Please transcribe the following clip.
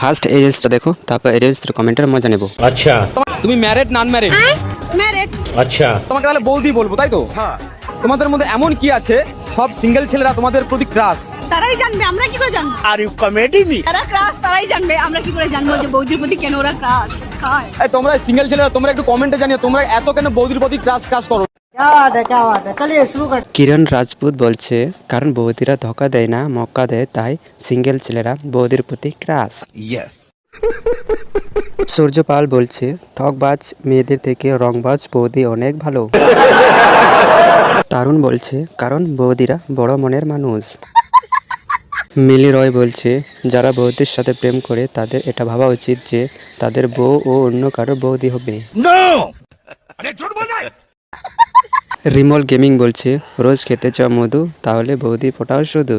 First এই রিলসটা দেখো, তারপর এই রিলসের কমেন্টের মজা নেব। अच्छा তুমি ম্যারিড নন ম্যারিড? ম্যারিড। अच्छा তোমাকে তাহলে বৌদি বলবো, তাই তো? হ্যাঁ। তোমাদের মধ্যে এমন কি আছে সব সিঙ্গেল ছেলেরা তোমাদের প্রতি ক্রাশ? তারাই জানবে, আমরা কি করে জানবো? आर यू कॉमेडी मी তারা ক্রাশ তারাই জানবে, আমরা কি করে জানবো যে বৌদির প্রতি কেন ওরা ক্রাশ খায়? এই তোমরা সিঙ্গেল ছেলেরা তোমরা একটু কমেন্টে জানিও তোমরা এত কেন বৌদির প্রতি ক্রাশ ক্রাশ করো। কিরণ রাজপুত বলছে, কারণ বৌদিরা ধোকা দেয় না, মক্কা দেয়, তাই সিঙ্গেল ছেলেরা বৌদির প্রতি ক্রাশ। সূর্য পাল বলছে, ঠকবাজ মেয়েদের থেকে রংবাজ বৌদি অনেক ভালো। তারুণ বলছে, কারণ বৌদিরা বড় মনের মানুষ। মিলি রয় বলছে, যারা বৌদির সাথে প্রেম করে তাদের এটা ভাবা উচিত যে তাদের বউ ও অন্য কারো বৌদি হবে। রিমল গেমিং বলছে, রোজ খেতে চাও মধু, তাহলে বৌদি ফোটাও শুধু।